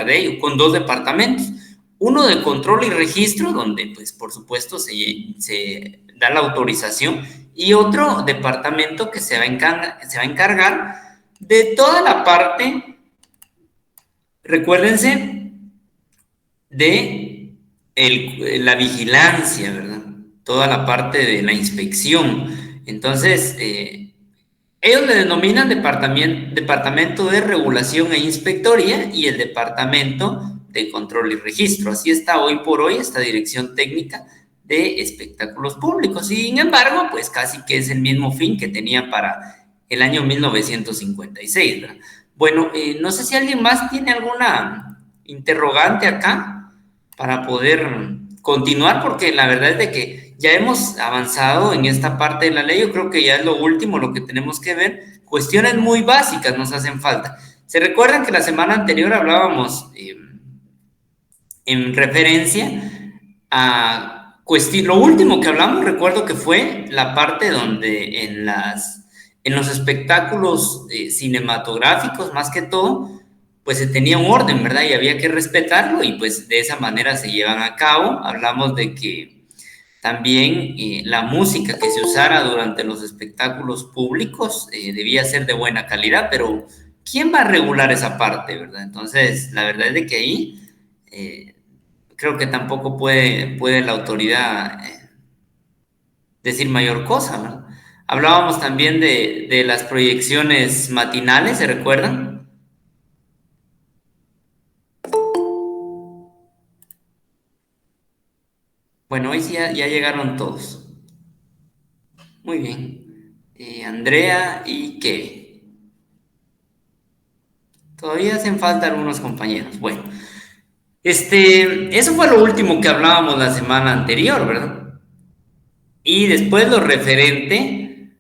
de con dos departamentos. Uno de control y registro, donde pues por supuesto se da la autorización, y otro departamento que se va a encargar de toda la parte, recuérdense, de la vigilancia, ¿verdad? Toda la parte de la inspección. Entonces, ellos le denominan departamento de regulación e inspectoría y el departamento de control y registro. Así está hoy por hoy esta dirección técnica de espectáculos públicos. Sin embargo, pues casi que es el mismo fin que tenía para el año 1956, ¿verdad? Bueno, no sé si alguien más tiene alguna interrogante acá para poder continuar, porque la verdad es de que ya hemos avanzado en esta parte de la ley. Yo creo que ya es lo último, lo que tenemos que ver. Cuestiones muy básicas nos hacen falta. ¿Se recuerdan que la semana anterior hablábamos en referencia a lo último que hablamos? Recuerdo que fue la parte donde en los espectáculos cinematográficos, más que todo, pues se tenía un orden, ¿verdad? Y había que respetarlo y pues de esa manera se llevan a cabo. Hablamos de que también la música que se usara durante los espectáculos públicos debía ser de buena calidad, pero ¿quién va a regular esa parte, verdad? Entonces, la verdad es de que ahí eh, creo que tampoco puede la autoridad decir mayor cosa, ¿no? Hablábamos también de las proyecciones matinales, ¿se recuerdan? Bueno, hoy sí ya llegaron todos. Muy bien. Andrea y Kevin. Todavía hacen falta algunos compañeros. Bueno, eso fue lo último que hablábamos la semana anterior, ¿verdad? Y después lo referente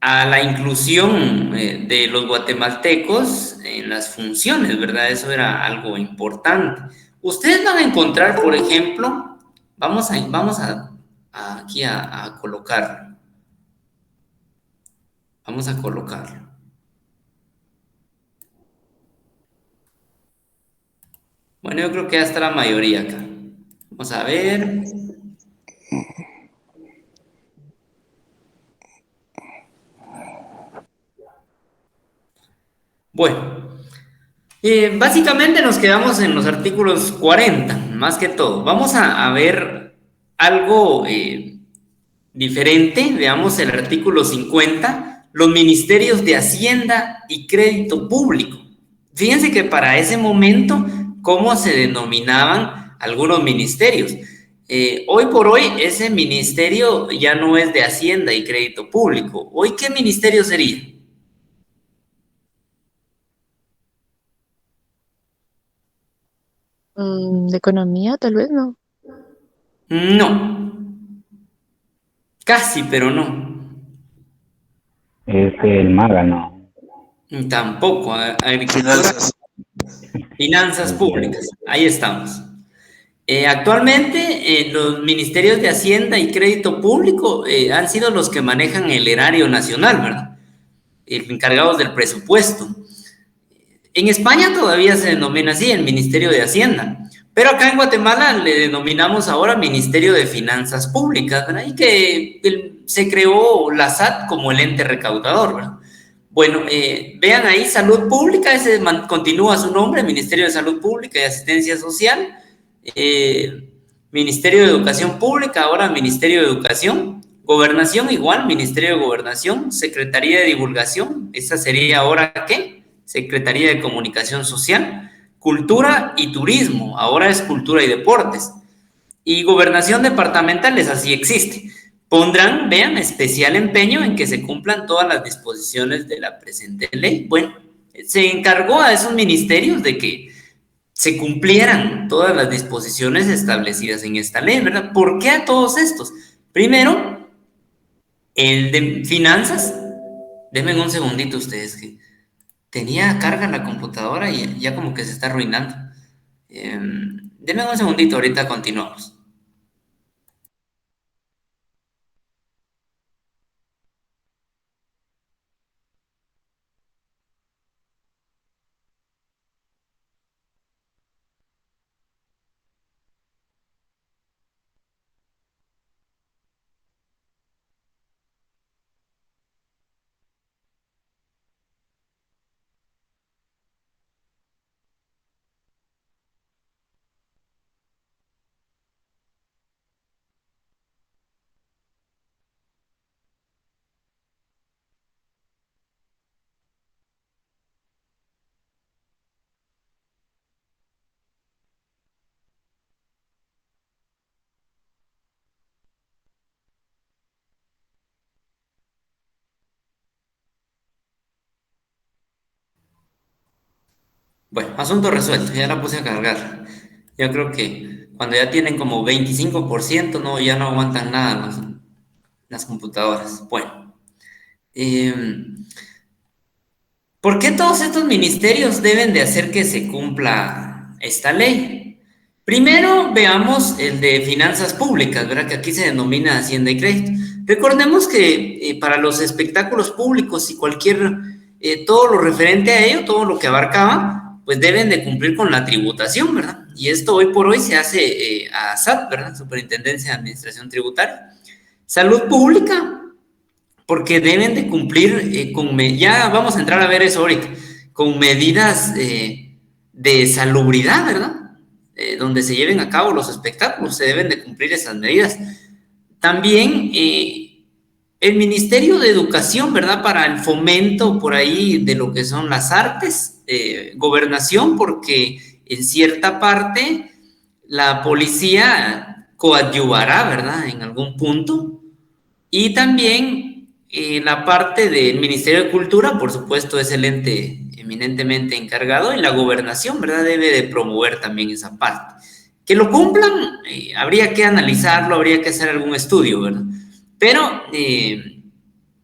a la inclusión de los guatemaltecos en las funciones, ¿verdad? Eso era algo importante. Ustedes van a encontrar, por ejemplo, aquí a colocarlo. Vamos a colocarlo. Bueno, yo creo que ya está la mayoría acá. Vamos a ver. Bueno, básicamente nos quedamos en los artículos 40, más que todo. Vamos a ver algo diferente. Veamos el artículo 50, los ministerios de Hacienda y Crédito Público. Fíjense que para ese momento, ¿cómo se denominaban algunos ministerios? Hoy por hoy, ese ministerio ya no es de Hacienda y Crédito Público. ¿Hoy qué ministerio sería? De economía, tal vez no. No, casi, pero no. Es el MAGA, ¿no? Tampoco. Agricultura, Finanzas. finanzas públicas. Ahí estamos. Actualmente, los ministerios de Hacienda y Crédito Público han sido los que manejan el erario nacional, ¿verdad? Encargados del presupuesto. En España todavía se denomina así, el Ministerio de Hacienda, pero acá en Guatemala le denominamos ahora Ministerio de Finanzas Públicas, ¿verdad? Y que se creó la SAT como el ente recaudador, ¿verdad? Bueno, vean ahí, Salud Pública, ese continúa su nombre, Ministerio de Salud Pública y Asistencia Social. eh, Ministerio de Educación Pública, ahora Ministerio de Educación. Gobernación igual, Ministerio de Gobernación. Secretaría de Divulgación, esa sería ahora ¿qué? Secretaría de Comunicación Social. Cultura y Turismo, ahora es Cultura y Deportes. Y Gobernación Departamental, esa sí existe. Pondrán, vean, especial empeño en que se cumplan todas las disposiciones de la presente ley. Bueno, se encargó a esos ministerios de que se cumplieran todas las disposiciones establecidas en esta ley, ¿verdad? ¿Por qué a todos estos? Primero, el de finanzas. Denme un segundito ustedes, que tenía carga en la computadora y ya como que se está arruinando. Denme un segundito, ahorita continuamos. Bueno, asunto resuelto, ya la puse a cargar. Yo creo que cuando ya tienen como 25%, no, ya no aguantan nada las computadoras. Bueno, eh, ¿por qué todos estos ministerios deben de hacer que se cumpla esta ley? Primero veamos el de finanzas públicas, ¿verdad? Que aquí se denomina Hacienda y Crédito. Recordemos que para los espectáculos públicos y todo lo referente a ello, todo lo que abarcaba, pues deben de cumplir con la tributación, ¿verdad? Y esto hoy por hoy se hace a SAT, ¿verdad? Superintendencia de Administración Tributaria. Salud pública, porque deben de cumplir ya vamos a entrar a ver eso ahorita, con medidas de salubridad, ¿verdad? Donde se lleven a cabo los espectáculos, se deben de cumplir esas medidas. También el Ministerio de Educación, ¿verdad? Para el fomento por ahí de lo que son las artes, gobernación, porque en cierta parte la policía coadyuvará, ¿verdad? En algún punto y también la parte del Ministerio de Cultura, por supuesto, es el ente eminentemente encargado y la gobernación, ¿verdad? Debe de promover también esa parte. Que lo cumplan, habría que analizarlo, habría que hacer algún estudio, ¿verdad? Pero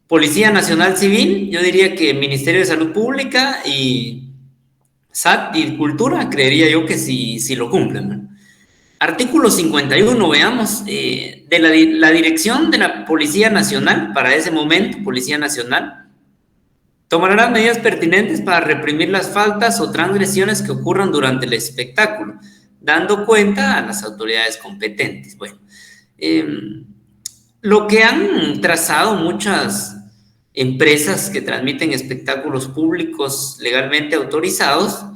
Policía Nacional Civil, yo diría que Ministerio de Salud Pública y SAT y Cultura, creería yo que sí lo cumplen, ¿verdad? Artículo 51, veamos, de la dirección de la Policía Nacional, para ese momento, Policía Nacional, tomará las medidas pertinentes para reprimir las faltas o transgresiones que ocurran durante el espectáculo, dando cuenta a las autoridades competentes. Bueno, eh, lo que han trazado muchas empresas que transmiten espectáculos públicos legalmente autorizados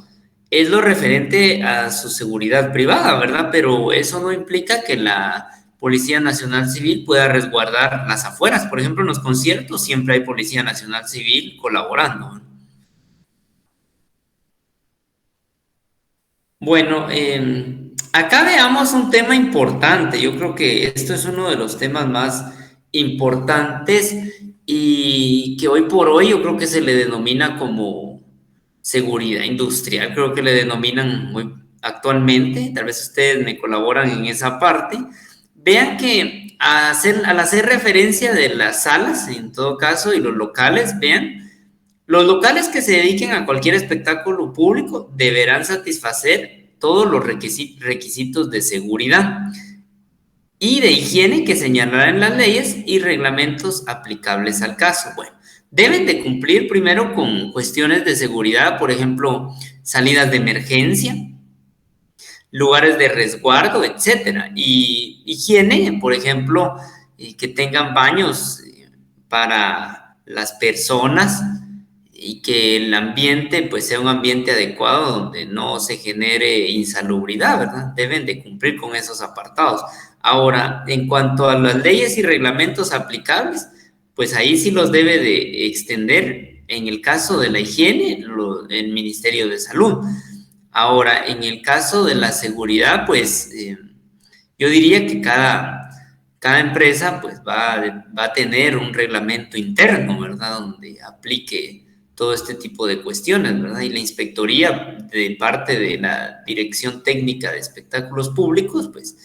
es lo referente a su seguridad privada, ¿verdad? Pero eso no implica que la Policía Nacional Civil pueda resguardar las afueras. Por ejemplo, en los conciertos siempre hay Policía Nacional Civil colaborando. Bueno, acá veamos un tema importante. Yo creo que esto es uno de los temas más importantes y que hoy por hoy yo creo que se le denomina como seguridad industrial, creo que le denominan muy actualmente, tal vez ustedes me colaboran en esa parte. Vean que al hacer referencia de las salas, en todo caso, y los locales, vean, los locales que se dediquen a cualquier espectáculo público deberán satisfacer todos los requisitos de seguridad y de higiene que señalarán las leyes y reglamentos aplicables al caso. Bueno, deben de cumplir primero con cuestiones de seguridad, por ejemplo, salidas de emergencia, lugares de resguardo, etcétera. Y higiene, por ejemplo, que tengan baños para las personas y que el ambiente pues sea un ambiente adecuado donde no se genere insalubridad, ¿verdad? Deben de cumplir con esos apartados. Ahora, en cuanto a las leyes y reglamentos aplicables, pues ahí sí los debe de extender, en el caso de la higiene, el Ministerio de Salud. Ahora, en el caso de la seguridad, pues yo diría que cada empresa pues va a tener un reglamento interno, ¿verdad? Donde aplique todo este tipo de cuestiones, ¿verdad? Y la inspectoría de parte de la Dirección Técnica de Espectáculos Públicos, pues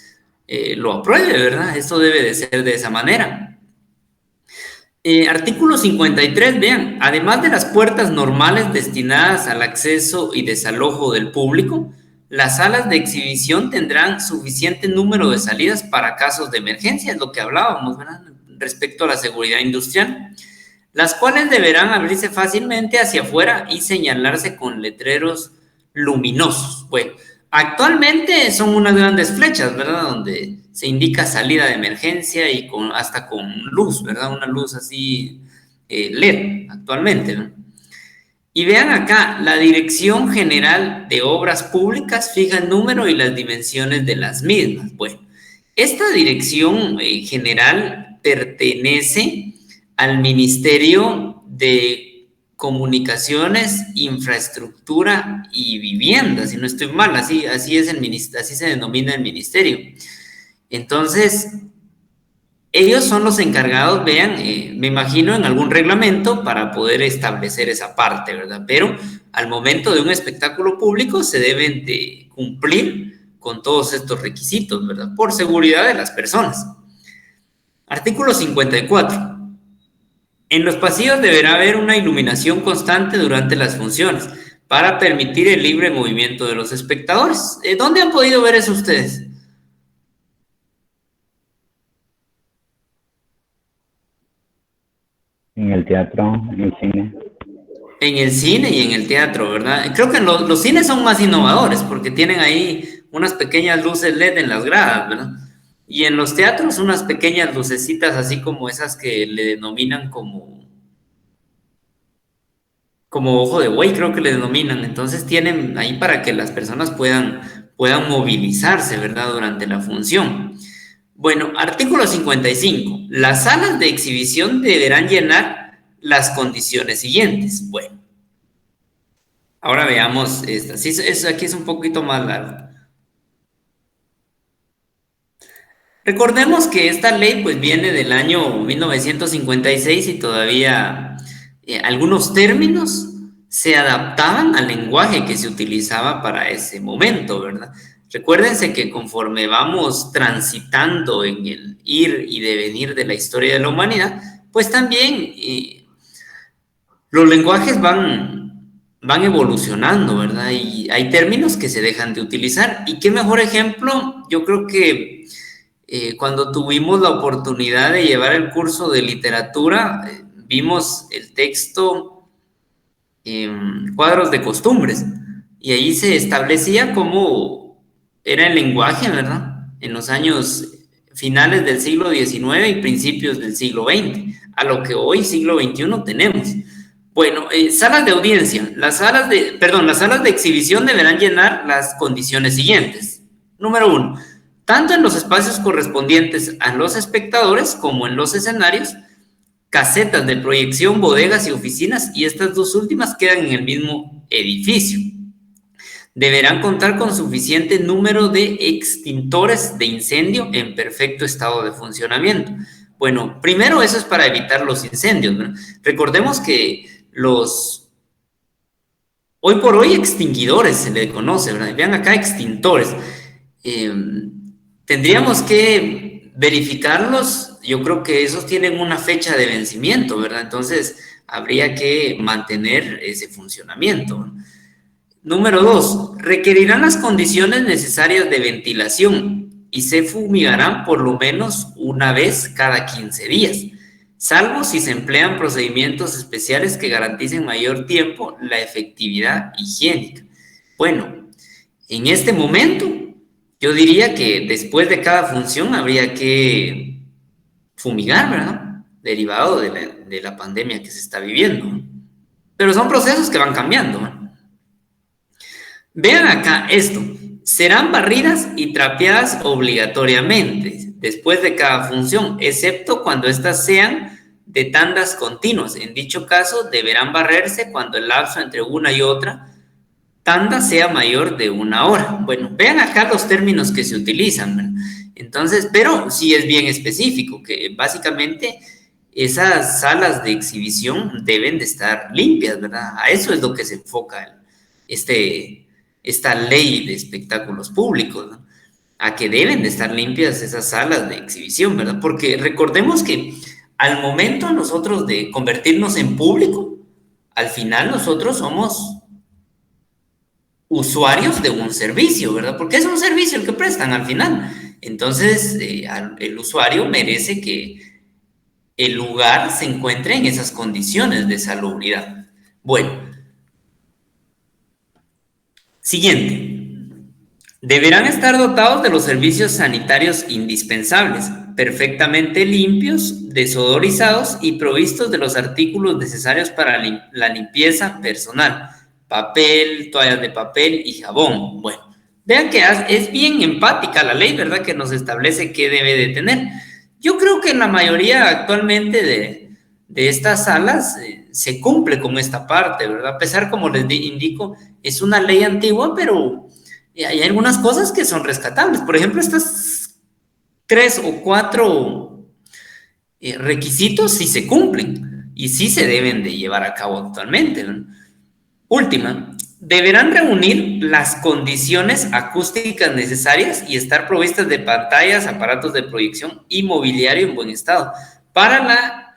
lo apruebe, ¿verdad? Esto debe de ser de esa manera. Artículo 53, vean, además de las puertas normales destinadas al acceso y desalojo del público, las salas de exhibición tendrán suficiente número de salidas para casos de emergencia, es lo que hablábamos, ¿verdad? Respecto a la seguridad industrial, las cuales deberán abrirse fácilmente hacia afuera y señalarse con letreros luminosos. Bueno, actualmente son unas grandes flechas, ¿verdad? Donde se indica salida de emergencia y hasta con luz, ¿verdad? Una luz así LED actualmente, ¿no? Y vean acá, la Dirección General de Obras Públicas fija el número y las dimensiones de las mismas. Bueno, esta dirección general pertenece al Ministerio de Comunicaciones, Infraestructura y Vivienda, si no estoy mal, así es así se denomina el ministerio. Entonces, Ellos son los encargados, vean, me imagino en algún reglamento para poder establecer esa parte, ¿verdad? Pero al momento de un espectáculo público se deben de cumplir con todos estos requisitos, ¿verdad? Por seguridad de las personas. Artículo 54. En los pasillos deberá haber una iluminación constante durante las funciones para permitir el libre movimiento de los espectadores. ¿Dónde han podido ver eso ustedes? En el teatro, en el cine. En el cine y en el teatro, ¿verdad? Creo que los cines son más innovadores porque tienen ahí unas pequeñas luces LED en las gradas, ¿verdad? Y en los teatros unas pequeñas lucecitas así como esas que le denominan como ojo de buey, creo que le denominan. Entonces tienen ahí para que las personas puedan movilizarse, ¿verdad? Durante la función. Bueno, artículo 55. Las salas de exhibición deberán llenar las condiciones siguientes. Bueno, ahora veamos esta. Sí, aquí es un poquito más largo. Recordemos que esta ley pues viene del año 1956 y todavía algunos términos se adaptaban al lenguaje que se utilizaba para ese momento, ¿verdad? Recuérdense que conforme vamos transitando en el ir y devenir de la historia de la humanidad, pues también los lenguajes van evolucionando, ¿verdad? Y hay términos que se dejan de utilizar. ¿Y qué mejor ejemplo? Yo creo que cuando tuvimos la oportunidad de llevar el curso de literatura, vimos el texto Cuadros de Costumbres, y ahí se establecía cómo era el lenguaje, ¿verdad? En los años finales del siglo XIX y principios del siglo XX, a lo que hoy, siglo XXI, tenemos. Bueno, salas de audiencia. Las salas de exhibición deberán llenar las condiciones siguientes. Número 1. Tanto en los espacios correspondientes a los espectadores como en los escenarios, casetas de proyección, bodegas y oficinas, y estas dos últimas quedan en el mismo edificio. Deberán contar con suficiente número de extintores de incendio en perfecto estado de funcionamiento. Bueno, primero eso es para evitar los incendios, ¿no? Recordemos que hoy por hoy extinguidores se le conoce, ¿verdad? Vean acá extintores. Tendríamos que verificarlos. Yo creo que esos tienen una fecha de vencimiento, ¿verdad? Entonces habría que mantener ese funcionamiento, ¿no? Número 2, requerirán las condiciones necesarias de ventilación y se fumigarán por lo menos una vez cada 15 días, salvo si se emplean procedimientos especiales que garanticen mayor tiempo la efectividad higiénica. Bueno, en este momento, yo diría que después de cada función habría que fumigar, ¿verdad? Derivado de la pandemia que se está viviendo. Pero son procesos que van cambiando, ¿no? Vean acá esto. Serán barridas y trapeadas obligatoriamente después de cada función, excepto cuando éstas sean de tandas continuas. En dicho caso, deberán barrerse cuando el lapso entre una y otra tanda sea mayor de 1 hora. Bueno, vean acá los términos que se utilizan, ¿verdad? Entonces, pero sí es bien específico, que básicamente esas salas de exhibición deben de estar limpias, ¿verdad? A eso es lo que se enfoca esta ley de espectáculos públicos, ¿no? A que deben de estar limpias esas salas de exhibición, ¿verdad? Porque recordemos que al momento nosotros de convertirnos en público, al final nosotros somos usuarios de un servicio, ¿verdad? Porque es un servicio el que prestan al final. Entonces, el usuario merece que el lugar se encuentre en esas condiciones de salubridad. Bueno, siguiente. Deberán estar dotados de los servicios sanitarios indispensables, perfectamente limpios, desodorizados y provistos de los artículos necesarios para la limpieza personal, papel, toallas de papel y jabón. Bueno, vean que es bien empática la ley, ¿verdad? Que nos establece qué debe de tener. Yo creo que en la mayoría actualmente de estas salas se cumple con esta parte, ¿verdad? A pesar, como les indico, es una ley antigua, pero hay algunas cosas que son rescatables. Por ejemplo, estas 3 o 4 requisitos sí se cumplen y sí se deben de llevar a cabo actualmente, ¿no? Última, deberán reunir las condiciones acústicas necesarias y estar provistas de pantallas, aparatos de proyección y mobiliario en buen estado para la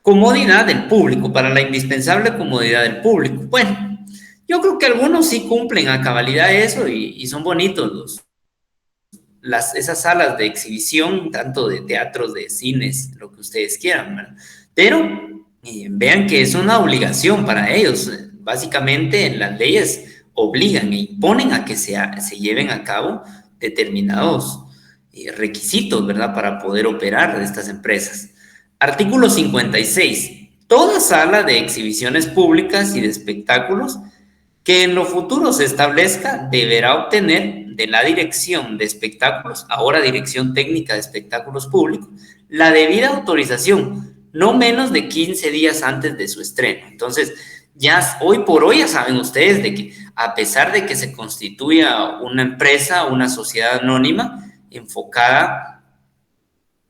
comodidad del público, para la indispensable comodidad del público. Bueno, yo creo que algunos sí cumplen a cabalidad eso y son bonitos esas salas de exhibición, tanto de teatros, de cines, lo que ustedes quieran, ¿verdad? Pero vean que es una obligación para ellos. Básicamente las leyes obligan e imponen a que se lleven a cabo determinados requisitos, ¿verdad? Para poder operar estas empresas. Artículo 56. Toda sala de exhibiciones públicas y de espectáculos que en lo futuro se establezca deberá obtener de la Dirección de Espectáculos, ahora Dirección Técnica de Espectáculos Públicos, la debida autorización, no menos de 15 días antes de su estreno. Entonces, ya hoy por hoy ya saben ustedes de que a pesar de que se constituya una empresa, una sociedad anónima enfocada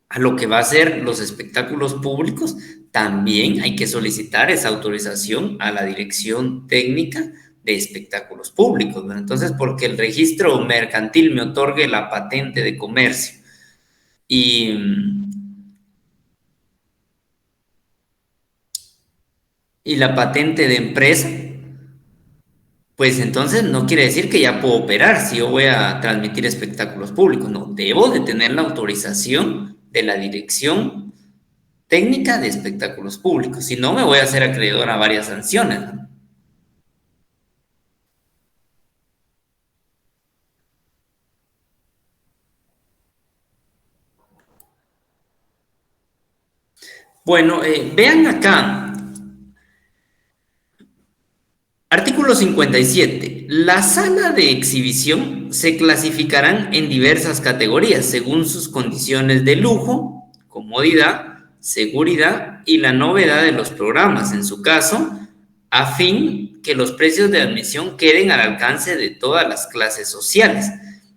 a lo que va a ser los espectáculos públicos, también hay que solicitar esa autorización a la Dirección Técnica de Espectáculos Públicos, ¿no? Entonces, porque el registro mercantil me otorgue la patente de comercio y, y la patente de empresa, pues entonces no quiere decir que ya puedo operar si yo voy a transmitir espectáculos públicos. No, debo de tener la autorización de la Dirección Técnica de Espectáculos Públicos. Si no, me voy a hacer acreedor a varias sanciones, ¿no? Bueno, vean acá. Artículo 57. La sala de exhibición se clasificarán en diversas categorías según sus condiciones de lujo, comodidad, seguridad y la novedad de los programas, en su caso, a fin que los precios de admisión queden al alcance de todas las clases sociales.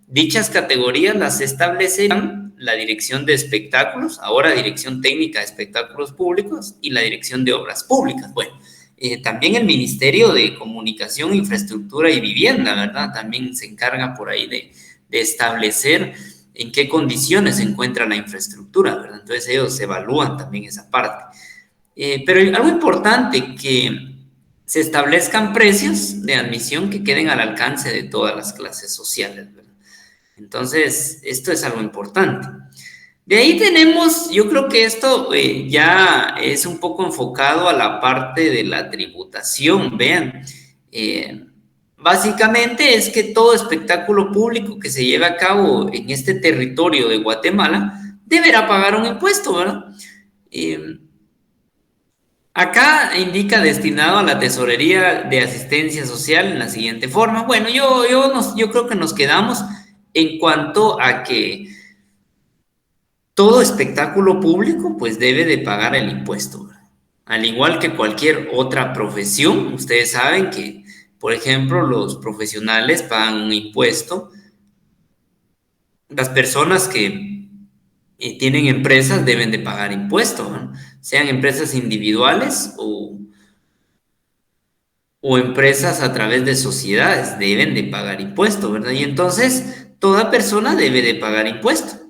Dichas categorías las establecerán la Dirección de Espectáculos, ahora Dirección Técnica de Espectáculos Públicos, y la Dirección de Obras Públicas. Bueno, también el Ministerio de Comunicación, Infraestructura y Vivienda, ¿verdad? También se encarga por ahí de establecer en qué condiciones se encuentra la infraestructura, ¿verdad? Entonces ellos evalúan también esa parte. Pero algo importante, que se establezcan precios de admisión que queden al alcance de todas las clases sociales, ¿verdad? Entonces, esto es algo importante. De ahí tenemos, yo creo que esto ya es un poco enfocado a la parte de la tributación. Vean, básicamente es que todo espectáculo público que se lleve a cabo en este territorio de Guatemala deberá pagar un impuesto, ¿verdad? Acá indica destinado a la Tesorería de Asistencia Social en la siguiente forma. Bueno, yo creo que nos quedamos en cuanto a que todo espectáculo público pues debe de pagar el impuesto, ¿verdad? Al igual que cualquier otra profesión. Ustedes saben que, por ejemplo, los profesionales pagan un impuesto. Las personas que tienen empresas deben de pagar impuestos, ¿no? Sean empresas individuales o empresas a través de sociedades, deben de pagar impuestos, ¿verdad? Y entonces toda persona debe de pagar impuestos.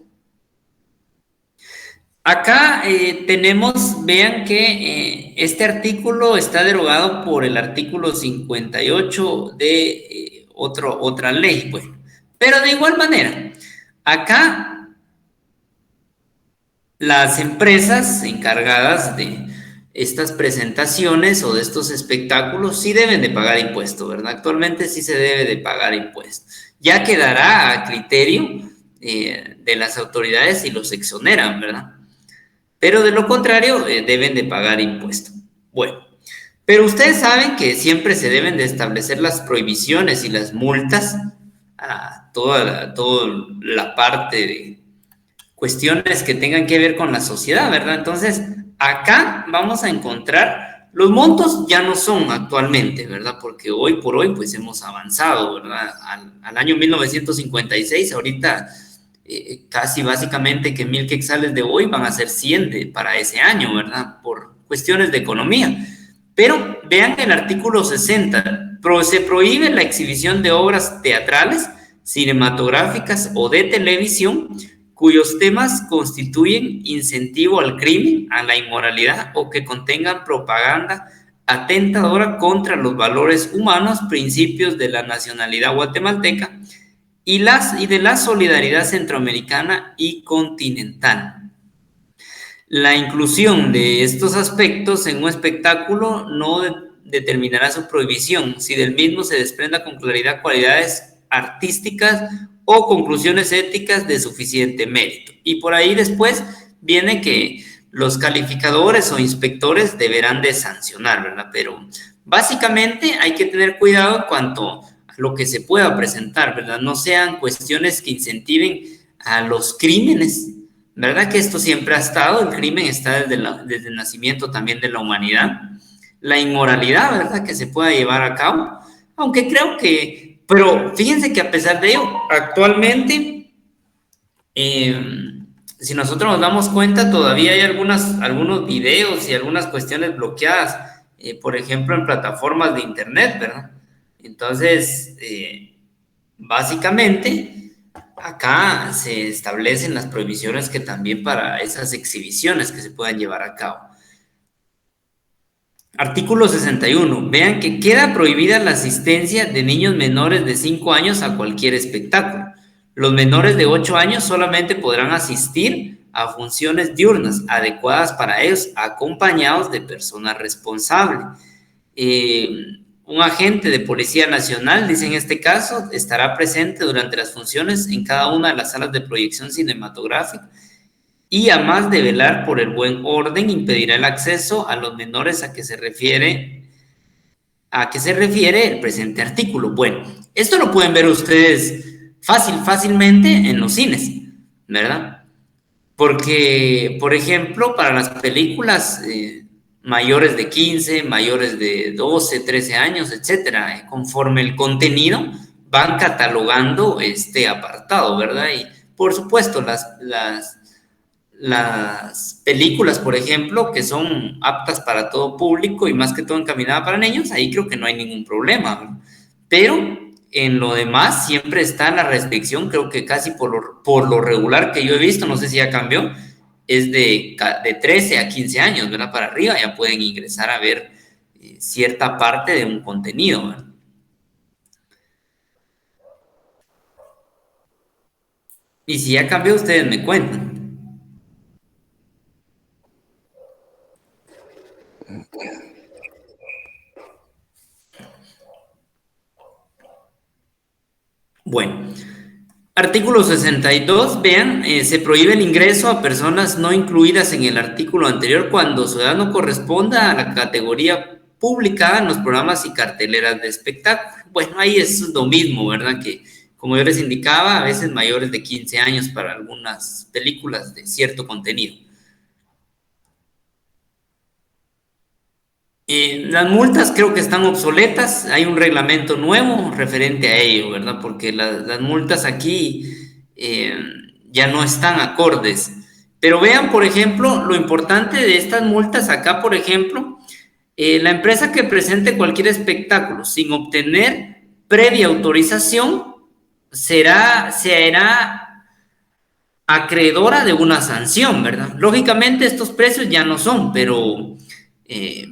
Acá tenemos, vean que este artículo está derogado por el artículo 58 de otra ley, bueno. Pero de igual manera, acá las empresas encargadas de estas presentaciones o de estos espectáculos sí deben de pagar impuesto, ¿verdad? Actualmente sí se debe de pagar impuesto. Ya quedará a criterio de las autoridades si los exoneran, ¿verdad? Pero de lo contrario, deben de pagar impuesto. Bueno, pero ustedes saben que siempre se deben de establecer las prohibiciones y las multas a toda la parte de cuestiones que tengan que ver con la sociedad, ¿verdad? Entonces, acá vamos a encontrar, los montos ya no son actualmente, ¿verdad? Porque hoy por hoy, pues hemos avanzado, ¿verdad? Al año 1956, ahorita casi básicamente que 1,000 quetzales de hoy van a ser 100 para ese año, ¿verdad? Por cuestiones de economía. Pero vean el artículo 60, se prohíbe la exhibición de obras teatrales, cinematográficas o de televisión cuyos temas constituyen incentivo al crimen, a la inmoralidad o que contengan propaganda atentadora contra los valores humanos, principios de la nacionalidad guatemalteca y de la solidaridad centroamericana y continental. La inclusión de estos aspectos en un espectáculo no determinará su prohibición si del mismo se desprenda con claridad cualidades artísticas o conclusiones éticas de suficiente mérito. Y por ahí después viene que los calificadores o inspectores deberán de sancionar, ¿verdad? Pero básicamente hay que tener cuidado en cuanto a lo que se pueda presentar, ¿verdad? No sean cuestiones que incentiven a los crímenes, ¿verdad? Que esto siempre ha estado, el crimen está desde el nacimiento también de la humanidad. La inmoralidad, ¿verdad? Que se pueda llevar a cabo, aunque creo que, pero fíjense que a pesar de ello, actualmente, si nosotros nos damos cuenta, todavía hay algunos videos y algunas cuestiones bloqueadas, por ejemplo, en plataformas de internet, ¿verdad? Entonces, básicamente, acá se establecen las prohibiciones que también para esas exhibiciones que se puedan llevar a cabo. Artículo 61. Vean que queda prohibida la asistencia de niños menores de 5 años a cualquier espectáculo. Los menores de 8 años solamente podrán asistir a funciones diurnas adecuadas para ellos, acompañados de personas responsables. Un agente de Policía Nacional, dice en este caso, estará presente durante las funciones en cada una de las salas de proyección cinematográfica y además de velar por el buen orden, impedirá el acceso a los menores a qué se refiere el presente artículo. Bueno, esto lo pueden ver ustedes fácilmente en los cines, ¿verdad? Porque, por ejemplo, para las películas mayores de 15, mayores de 12, 13 años, etcétera, conforme el contenido, van catalogando este apartado, ¿verdad? Y, por supuesto, las películas, por ejemplo, que son aptas para todo público y más que todo encaminadas para niños, ahí creo que no hay ningún problema, ¿no? Pero en lo demás siempre está la restricción, creo que casi por lo regular que yo he visto, no sé si ya cambió, es de 13 a 15 años, ¿verdad? Para arriba ya pueden ingresar a ver cierta parte de un contenido, ¿verdad? Y si ya cambió, ustedes me cuentan. Bueno, artículo 62, vean, se prohíbe el ingreso a personas no incluidas en el artículo anterior cuando su edad no corresponda a la categoría publicada en los programas y carteleras de espectáculo. Bueno, ahí es lo mismo, ¿verdad? Que como yo les indicaba, a veces mayores de 15 años para algunas películas de cierto contenido. Las multas creo que están obsoletas, hay un reglamento nuevo referente a ello, ¿verdad? Porque las multas aquí ya no están acordes. Pero vean, por ejemplo, lo importante de estas multas acá, por ejemplo, la empresa que presente cualquier espectáculo sin obtener previa autorización será acreedora de una sanción, ¿verdad? Lógicamente estos precios ya no son, pero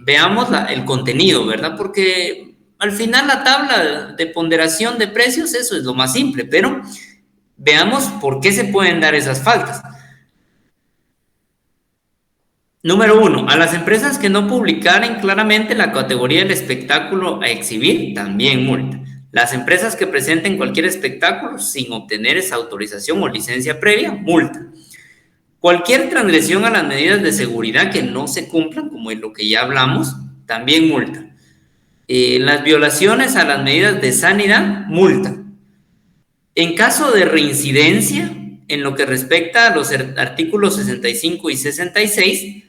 veamos el contenido, ¿verdad? Porque al final la tabla de ponderación de precios, eso es lo más simple, pero veamos por qué se pueden dar esas faltas. Número 1, a las empresas que no publicaren claramente la categoría del espectáculo a exhibir, también multa. Las empresas que presenten cualquier espectáculo sin obtener esa autorización o licencia previa, multa. Cualquier transgresión a las medidas de seguridad que no se cumplan, como en lo que ya hablamos, también multa. Las violaciones a las medidas de sanidad, multa. En caso de reincidencia, en lo que respecta a los artículos 65 y 66,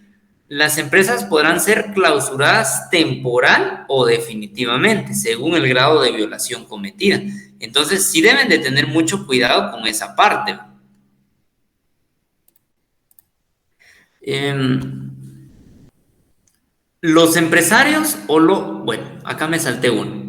las empresas podrán ser clausuradas temporal o definitivamente, según el grado de violación cometida. Entonces, sí deben de tener mucho cuidado con esa parte. Los empresarios bueno, acá me salté uno.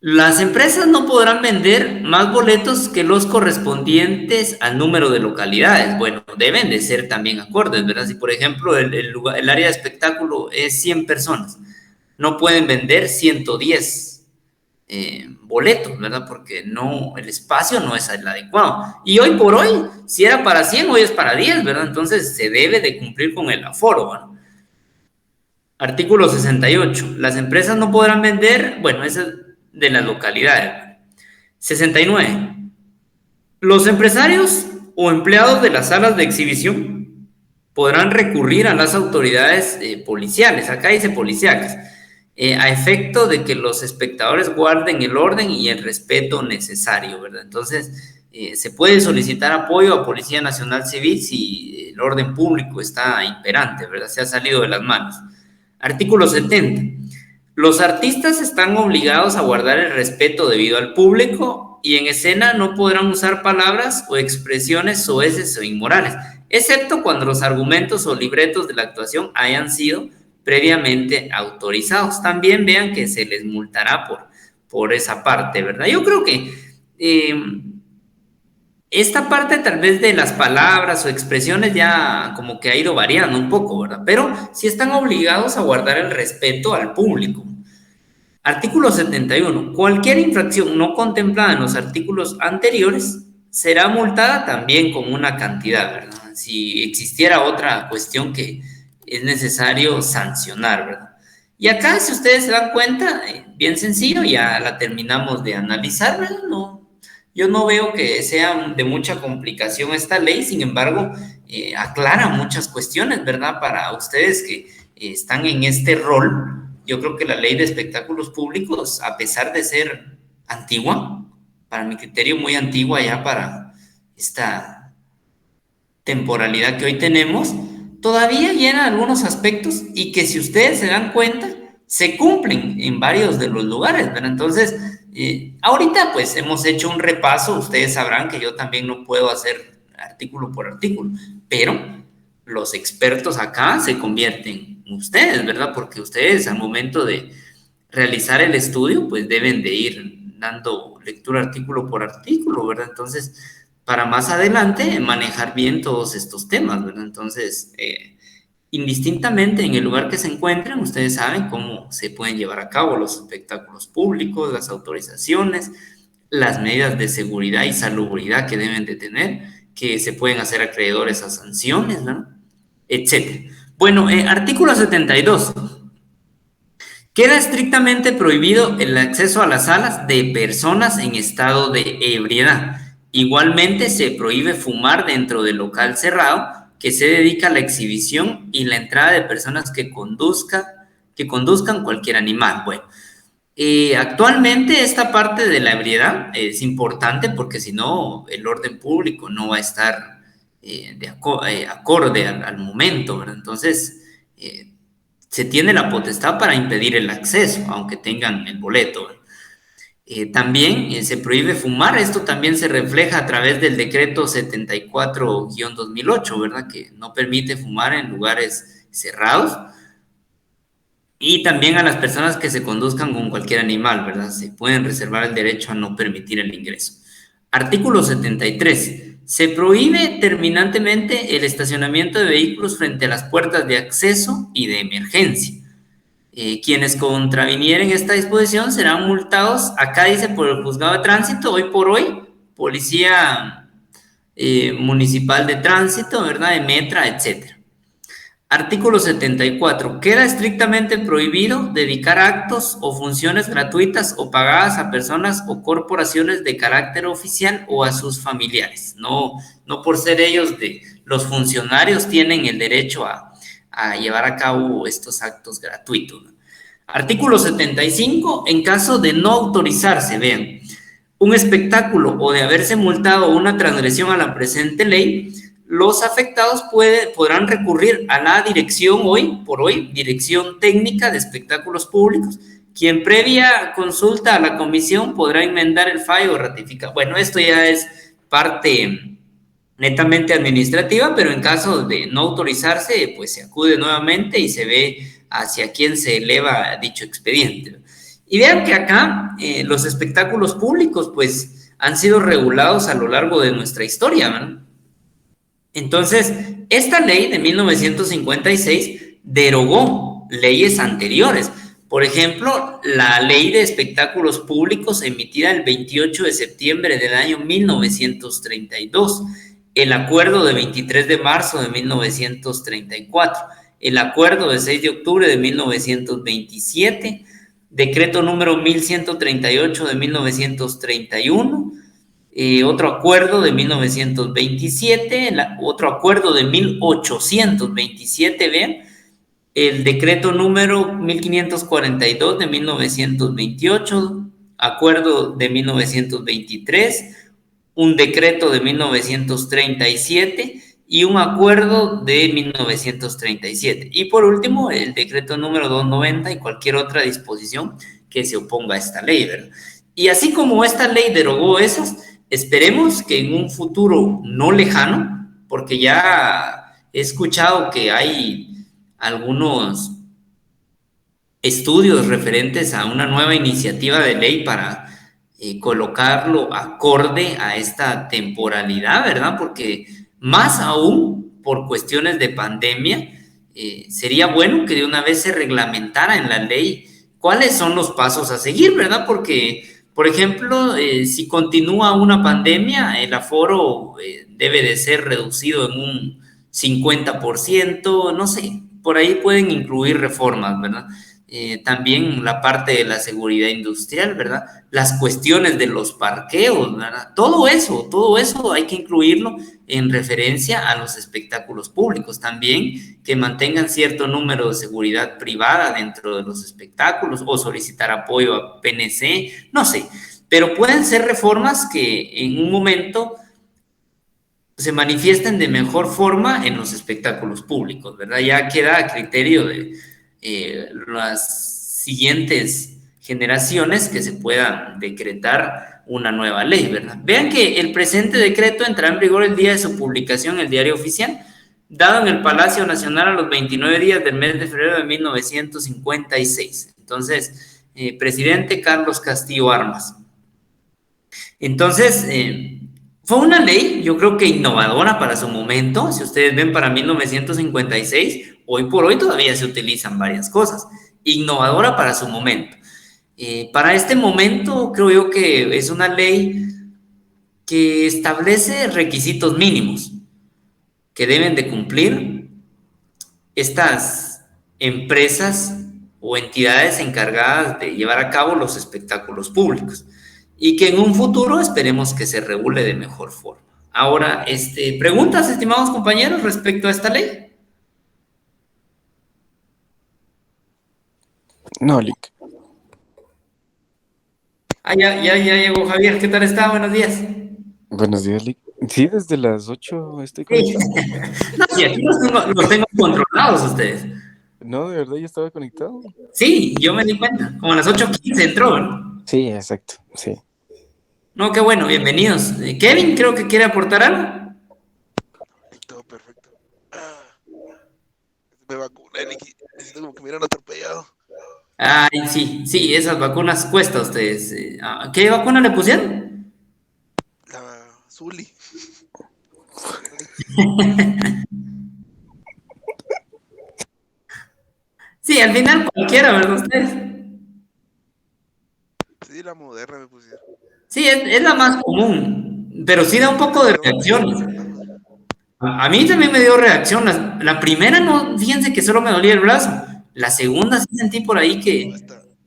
Las empresas no podrán vender más boletos que los correspondientes al número de localidades. Bueno, deben de ser también acordes, ¿verdad? Si, por ejemplo, el área de espectáculo es 100 personas, no pueden vender 110 boletos, ¿verdad? Porque no, el espacio no es el adecuado. Y hoy por hoy, si era para 100, hoy es para 10, ¿verdad? Entonces se debe de cumplir con el aforo, ¿verdad? Artículo 68. Las empresas no podrán vender, bueno, ese es de las localidades. 69. Los empresarios o empleados de las salas de exhibición podrán recurrir a las autoridades policiales, acá dice policíacas, a efecto de que los espectadores guarden el orden y el respeto necesario, ¿verdad? Entonces, se puede solicitar apoyo a Policía Nacional Civil si el orden público está imperante, ¿verdad? Se ha salido de las manos. Artículo 70. Los artistas están obligados a guardar el respeto debido al público y en escena no podrán usar palabras o expresiones soeces o inmorales, excepto cuando los argumentos o libretos de la actuación hayan sido previamente autorizados. También vean que se les multará por esa parte, ¿verdad? Yo creo que esta parte tal vez de las palabras o expresiones ya como que ha ido variando un poco, ¿verdad? Pero sí están obligados a guardar el respeto al público. Artículo 71. Cualquier infracción no contemplada en los artículos anteriores será multada también con una cantidad, ¿verdad? Si existiera otra cuestión que es necesario sancionar, ¿verdad? Y acá, si ustedes se dan cuenta, bien sencillo, ya la terminamos de analizar, ¿verdad? Yo no veo que sea de mucha complicación esta ley, sin embargo, aclara muchas cuestiones, ¿verdad? Para ustedes que están en este rol, yo creo que la ley de espectáculos públicos, a pesar de ser antigua, para mi criterio muy antigua ya para esta temporalidad que hoy tenemos, todavía llena algunos aspectos y que si ustedes se dan cuenta, se cumplen en varios de los lugares, ¿verdad? Entonces, ahorita pues hemos hecho un repaso, ustedes sabrán que yo también no puedo hacer artículo por artículo, pero los expertos acá se convierten en ustedes, ¿verdad? Porque ustedes al momento de realizar el estudio pues deben de ir dando lectura artículo por artículo, ¿verdad? Entonces, para más adelante manejar bien todos estos temas, ¿verdad? Entonces, indistintamente en el lugar que se encuentren, ustedes saben cómo se pueden llevar a cabo los espectáculos públicos, las autorizaciones, las medidas de seguridad y salubridad que deben de tener, que se pueden hacer acreedores a sanciones, ¿no? Etcétera. Bueno, artículo 72. Queda estrictamente prohibido el acceso a las salas de personas en estado de ebriedad. Igualmente se prohíbe fumar dentro del local cerrado que se dedica a la exhibición y la entrada de personas que conduzcan cualquier animal. Bueno, actualmente esta parte de la ebriedad es importante porque si no el orden público no va a estar acorde al momento, ¿verdad? Entonces, se tiene la potestad para impedir el acceso, aunque tengan el boleto. También se prohíbe fumar, esto también se refleja a través del decreto 74-2008, ¿verdad? Que no permite fumar en lugares cerrados. Y también a las personas que se conduzcan con cualquier animal, ¿verdad? Se pueden reservar el derecho a no permitir el ingreso. Artículo 73. Se prohíbe terminantemente el estacionamiento de vehículos frente a las puertas de acceso y de emergencia. Quienes contravinieren esta disposición serán multados, acá dice por el juzgado de tránsito, hoy por hoy, policía municipal de tránsito, ¿verdad? De Metra, etcétera. Artículo 74. Queda estrictamente prohibido dedicar actos o funciones gratuitas o pagadas a personas o corporaciones de carácter oficial o a sus familiares. No por ser ellos los funcionarios tienen el derecho a llevar a cabo estos actos gratuitos. Artículo 75. En caso de no autorizarse, vean, un espectáculo o de haberse multado una transgresión a la presente ley, los afectados podrán recurrir a la dirección Dirección Técnica de Espectáculos Públicos, quien previa consulta a la comisión podrá enmendar el fallo o ratificar. Bueno, esto ya es parte netamente administrativa, pero en caso de no autorizarse, pues se acude nuevamente y se ve hacia quién se eleva dicho expediente. Y vean que acá los espectáculos públicos, pues, han sido regulados a lo largo de nuestra historia, ¿no? Entonces, esta ley de 1956 derogó leyes anteriores. Por ejemplo, la ley de espectáculos públicos emitida el 28 de septiembre del año 1932, el acuerdo de 23 de marzo de 1934, el acuerdo de 6 de octubre de 1927, decreto número 1138 de 1931, otro acuerdo de 1927, otro acuerdo de 1827, ¿ven? El decreto número 1542 de 1928, acuerdo de 1923, un decreto de 1937 y un acuerdo de 1937. Y por último, el decreto número 290 y cualquier otra disposición que se oponga a esta ley, ¿verdad? Y así como esta ley derogó esas, esperemos que en un futuro no lejano, porque ya he escuchado que hay algunos estudios referentes a una nueva iniciativa de ley para colocarlo acorde a esta temporalidad, ¿verdad? Porque más aún por cuestiones de pandemia, sería bueno que de una vez se reglamentara en la ley cuáles son los pasos a seguir, ¿verdad? Porque, por ejemplo, si continúa una pandemia, el aforo debe de ser reducido en un 50%, no sé, por ahí pueden incluir reformas, ¿verdad? También la parte de la seguridad industrial, ¿verdad? Las cuestiones de los parqueos, ¿verdad? Todo eso hay que incluirlo en referencia a los espectáculos públicos. También que mantengan cierto número de seguridad privada dentro de los espectáculos o solicitar apoyo a PNC, no sé. Pero pueden ser reformas que en un momento se manifiesten de mejor forma en los espectáculos públicos, ¿verdad? Ya queda a criterio de las siguientes generaciones que se pueda decretar una nueva ley, ¿verdad? Vean que el presente decreto entrará en vigor el día de su publicación en el Diario Oficial, dado en el Palacio Nacional a los 29 días del mes de febrero de 1956. Entonces, presidente Carlos Castillo Armas. Entonces, fue una ley, yo creo que innovadora para su momento. Si ustedes ven para 1956, hoy por hoy todavía se utilizan varias cosas. Innovadora para su momento. Para este momento, creo yo que es una ley que establece requisitos mínimos que deben de cumplir estas empresas o entidades encargadas de llevar a cabo los espectáculos públicos y que en un futuro esperemos que se regule de mejor forma. Ahora, preguntas, estimados compañeros, respecto a esta ley. No, Lick. Ya llegó Javier. ¿Qué tal está? Buenos días. Buenos días, Lick. Sí, desde las 8 estoy Sí. conectado. No, sí, aquí los tengo controlados ustedes. No, de verdad ya estaba conectado. Sí, yo me di cuenta. Como a las 8:15 entró, ¿no? Sí, exacto, sí. No, qué bueno, bienvenidos. Kevin, creo que quiere aportar algo. Todo perfecto. Me vacuné, necesito como que me hubieran atropellado. Ay, sí, esas vacunas cuesta a ustedes. ¿Qué vacuna le pusieron? La Zuli. Sí, al final cualquiera, ¿verdad? Ustedes. Sí, la Moderna me pusieron. Sí, es la más común, pero sí da un poco de reacciones. A mí también me dio reacción. La primera no, fíjense que solo me dolía el brazo. La segunda sí sentí por ahí No, que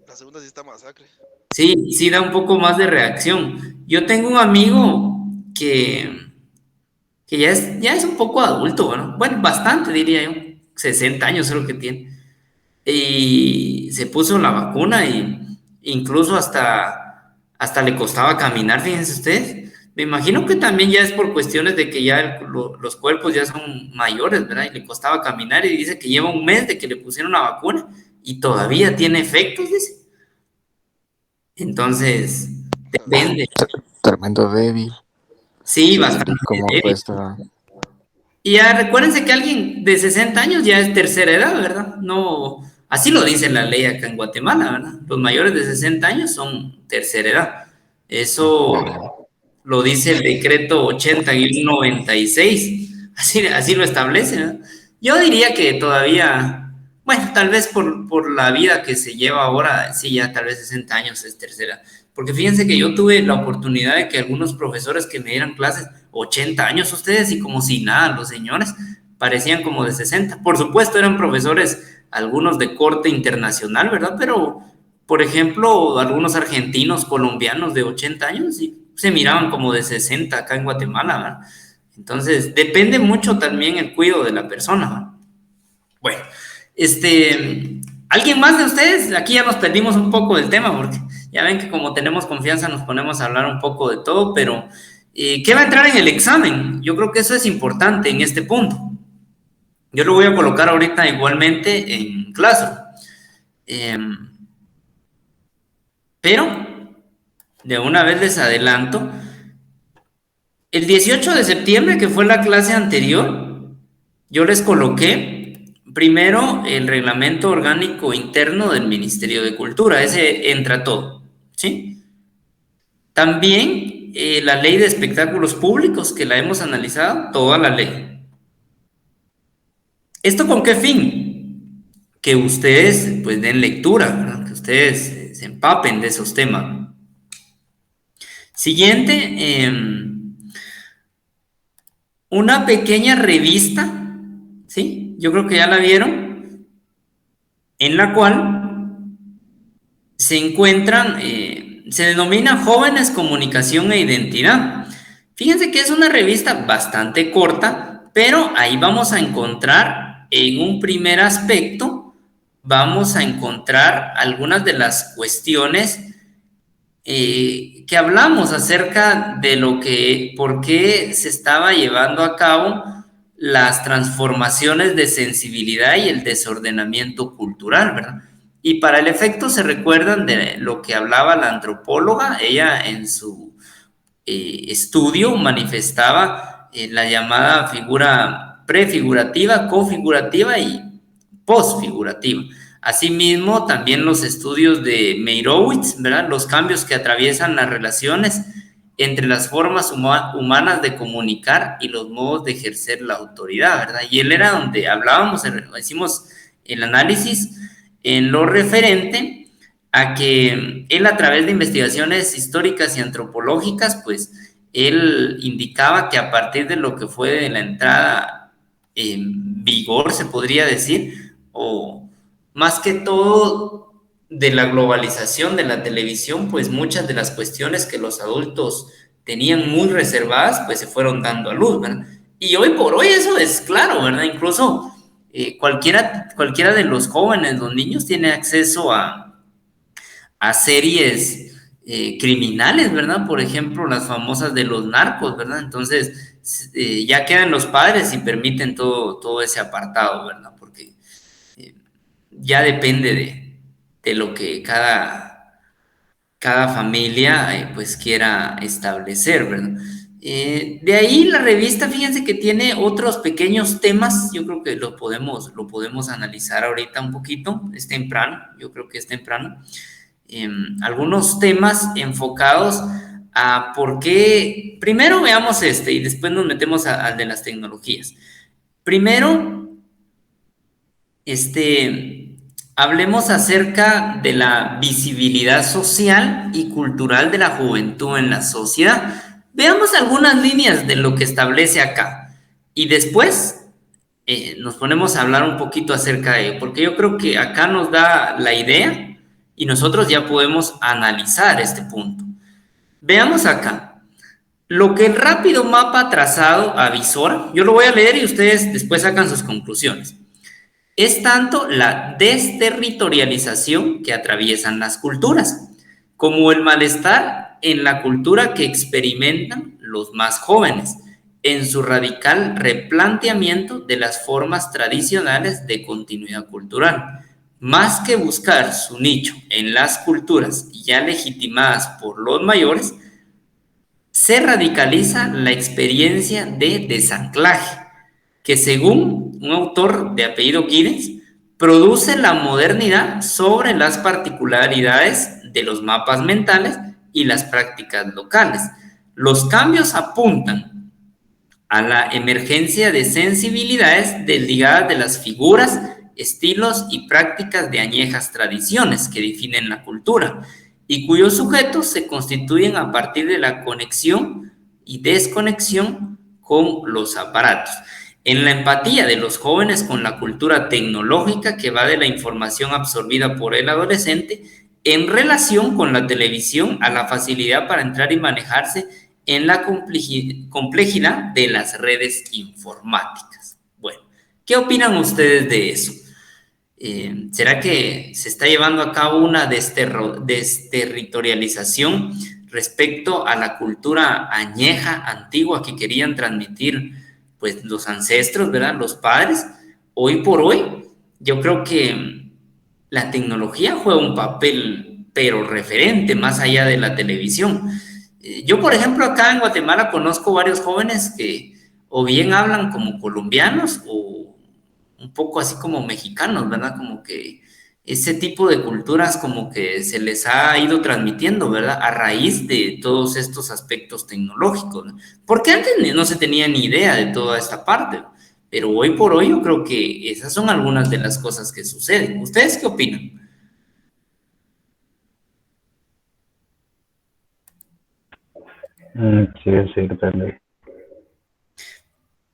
la segunda sí está masacre. sí da un poco más de reacción. Yo tengo un amigo que ya es un poco adulto, bueno, bastante diría yo, 60 años creo que tiene. Y se puso la vacuna y incluso hasta le costaba caminar, fíjense ustedes. Me imagino que también ya es por cuestiones de que ya los cuerpos ya son mayores, ¿verdad? Y le costaba caminar y dice que lleva un mes de que le pusieron la vacuna y todavía tiene efectos, dice. Entonces, depende. Tremendo débil. Sí, Sí, bastante como débil. cuesta. Y ya recuérdense que alguien de 60 años ya es tercera edad, ¿verdad? No, así lo dice la ley acá en Guatemala, ¿verdad? Los mayores de 60 años son tercera edad. Vaya. Eso lo dice el decreto 80-96. Así lo establece, ¿no? Yo diría que todavía, bueno, tal vez por la vida que se lleva ahora, sí, ya tal vez 60 años es tercera. Porque fíjense que yo tuve la oportunidad de que algunos profesores que me dieran clases, 80 años ustedes, y como si nada, los señores parecían como de 60. Por supuesto, eran profesores, algunos de corte internacional, ¿verdad? Pero, por ejemplo, algunos argentinos, colombianos de 80 años, sí, se miraban como de 60 acá en Guatemala, ¿verdad? Entonces, depende mucho también el cuidado de la persona, ¿verdad? Bueno, ¿alguien más de ustedes? Aquí ya nos perdimos un poco del tema porque ya ven que como tenemos confianza nos ponemos a hablar un poco de todo, pero ¿qué va a entrar en el examen? Yo creo que eso es importante en este punto. Yo lo voy a colocar ahorita igualmente en Classroom. Eh, pero de una vez les adelanto, el 18 de septiembre, que fue la clase anterior, yo les coloqué primero el reglamento orgánico interno del Ministerio de Cultura, ese entra todo, ¿sí? También la ley de espectáculos públicos, que la hemos analizado, toda la ley. ¿Esto con qué fin? Que ustedes pues den lectura, ¿verdad? Que ustedes se empapen de esos temas. Siguiente, una pequeña revista, ¿sí? Yo creo que ya la vieron, en la cual se encuentran, se denomina Jóvenes, Comunicación e Identidad. Fíjense que es una revista bastante corta, pero ahí vamos a encontrar en un primer aspecto, vamos a encontrar algunas de las cuestiones que hablamos acerca de lo que, por qué se estaba llevando a cabo las transformaciones de sensibilidad y el desordenamiento cultural, ¿verdad? Y para el efecto se recuerdan de lo que hablaba la antropóloga, ella en su estudio manifestaba la llamada figura prefigurativa, configurativa y postfigurativa. Asimismo, también los estudios de Meyerowitz, ¿verdad? Los cambios que atraviesan las relaciones entre las formas humanas de comunicar y los modos de ejercer la autoridad, ¿verdad? Y él era donde hablábamos, hicimos el análisis en lo referente a que él, a través de investigaciones históricas y antropológicas, pues él indicaba que a partir de lo que fue de la entrada en vigor, se podría decir, o más que todo de la globalización de la televisión, pues muchas de las cuestiones que los adultos tenían muy reservadas, pues se fueron dando a luz, ¿verdad? Y hoy por hoy eso es claro, ¿verdad? Incluso cualquiera de los jóvenes, los niños, tiene acceso a series criminales, ¿verdad? Por ejemplo, las famosas de los narcos, ¿verdad? Entonces, ya quedan los padres y permiten todo ese apartado, ¿verdad? Porque ya depende de lo que cada familia pues quiera establecer, ¿verdad? De ahí la revista, fíjense que tiene otros pequeños temas, yo creo que lo podemos analizar ahorita un poquito, es temprano, yo creo que es temprano. Algunos temas enfocados a por qué, primero veamos y después nos metemos al de las tecnologías. Primero, hablemos acerca de la visibilidad social y cultural de la juventud en la sociedad. Veamos algunas líneas de lo que establece acá y después nos ponemos a hablar un poquito acerca de ello, porque yo creo que acá nos da la idea y nosotros ya podemos analizar este punto. Veamos acá. Lo que el rápido mapa trazado avisora, yo lo voy a leer y ustedes después sacan sus conclusiones. Es tanto la desterritorialización que atraviesan las culturas, como el malestar en la cultura que experimentan los más jóvenes, en su radical replanteamiento de las formas tradicionales de continuidad cultural. Más que buscar su nicho en las culturas ya legitimadas por los mayores, se radicaliza la experiencia de desanclaje, que según un autor de apellido Giddens, produce la modernidad sobre las particularidades de los mapas mentales y las prácticas locales. Los cambios apuntan a la emergencia de sensibilidades desligadas de las figuras, estilos y prácticas de añejas tradiciones que definen la cultura y cuyos sujetos se constituyen a partir de la conexión y desconexión con los aparatos. En la empatía de los jóvenes con la cultura tecnológica que va de la información absorbida por el adolescente en relación con la televisión a la facilidad para entrar y manejarse en la complejidad de las redes informáticas. Bueno, ¿qué opinan ustedes de eso? ¿Será que se está llevando a cabo una desterritorialización respecto a la cultura añeja, antigua, que querían transmitir pues los ancestros, ¿verdad? Los padres? Hoy por hoy, yo creo que la tecnología juega un papel, pero referente, más allá de la televisión. Yo, por ejemplo, acá en Guatemala conozco varios jóvenes que o bien hablan como colombianos o un poco así como mexicanos, ¿verdad? Como que ese tipo de culturas como que se les ha ido transmitiendo, ¿verdad? A raíz de todos estos aspectos tecnológicos, ¿no? Porque antes no se tenía ni idea de toda esta parte, pero hoy por hoy yo creo que esas son algunas de las cosas que suceden. ¿Ustedes qué opinan? Sí, sí, depende.